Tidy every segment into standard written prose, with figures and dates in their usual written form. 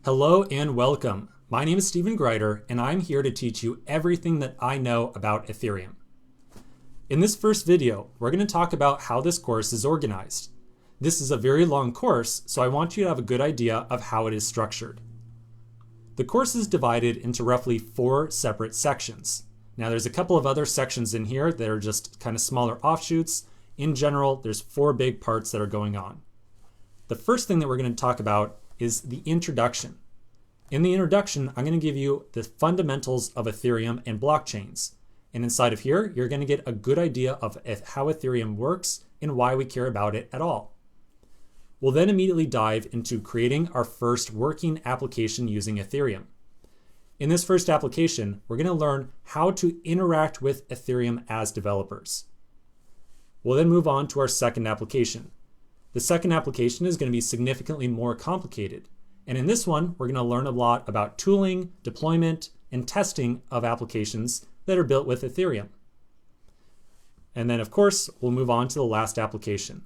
Hello and welcome. My name is Stephen Greider, and I'm here to teach you everything that I know about Ethereum. In this first video, we're going to talk about how this course is organized. This is a very long course, so I want you to have a good idea of how it is structured. The course is divided into roughly 4 separate sections. Now there's a couple of other sections in here that are just kind of smaller offshoots. In general, there's 4 big parts that are going on. The first thing that we're going to talk about is the introduction. In the introduction, I'm going to give you the fundamentals of Ethereum and blockchains. And inside of here, you're going to get a good idea of how Ethereum works and why we care about it at all. We'll then immediately dive into creating our first working application using Ethereum. In this first application, we're going to learn how to interact with Ethereum as developers. We'll then move on to our second application. The second application is going to be significantly more complicated. And in this one, we're going to learn a lot about tooling, deployment, and testing of applications that are built with Ethereum. And then, of course, we'll move on to the last application.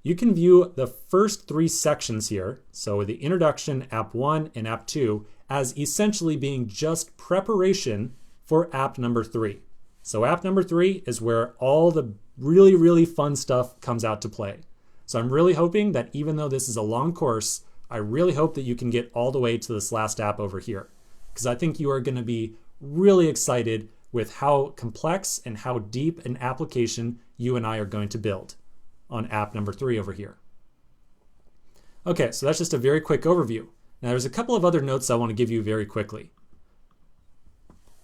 You can view the first 3 sections here, so the introduction, app 1, and app 2, as essentially being just preparation for app number 3. So app number 3 is where all the really fun stuff comes out to play. So I'm really hoping that even though this is a long course, I really hope that you can get all the way to this last app over here, because I think you are going to be really excited with how complex and how deep an application you and I are going to build on app number 3 over here. Okay, so that's just a very quick overview. Now there's a couple of other notes I want to give you very quickly.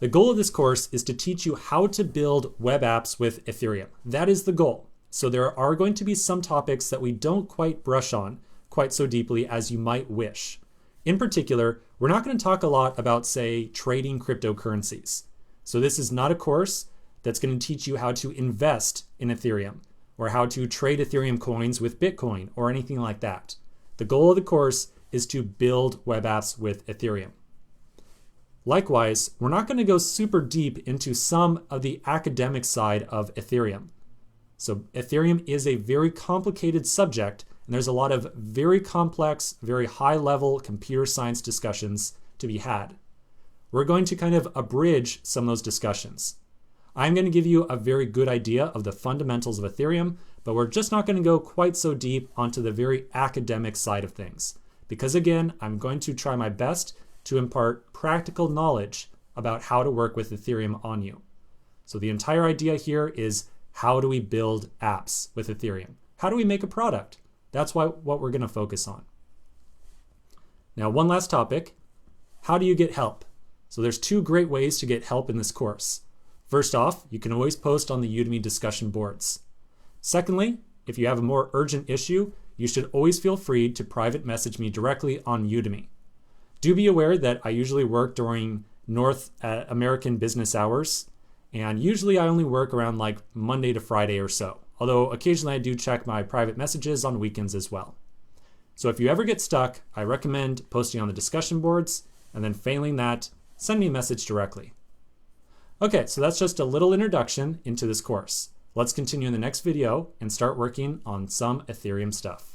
The goal of this course is to teach you how to build web apps with Ethereum. That is the goal. So there are going to be some topics that we don't quite brush on quite so deeply as you might wish. In particular, we're not going to talk a lot about, say, trading cryptocurrencies. So this is not a course that's going to teach you how to invest in Ethereum or how to trade Ethereum coins with Bitcoin or anything like that. The goal of the course is to build web apps with Ethereum. Likewise, we're not going to go super deep into some of the academic side of Ethereum. So Ethereum is a very complicated subject, and there's a lot of very complex, very high-level computer science discussions to be had. We're going to kind of abridge some of those discussions. I'm going to give you a very good idea of the fundamentals of Ethereum, but we're just not going to go quite so deep onto the very academic side of things. Because again, I'm going to try my best to impart practical knowledge about how to work with Ethereum on you. So the entire idea here is, how do we build apps with Ethereum? How do we make a product? That's what we're going to focus on. Now, one last topic. How do you get help? So there's 2 great ways to get help in this course. First off, you can always post on the Udemy discussion boards. Secondly, if you have a more urgent issue, you should always feel free to private message me directly on Udemy. Do be aware that I usually work during North American business hours, and usually I only work around like Monday to Friday or so, although occasionally I do check my private messages on weekends as well. So if you ever get stuck, I recommend posting on the discussion boards, and then failing that, send me a message directly. Okay, so that's just a little introduction into this course. Let's continue in the next video and start working on some Ethereum stuff.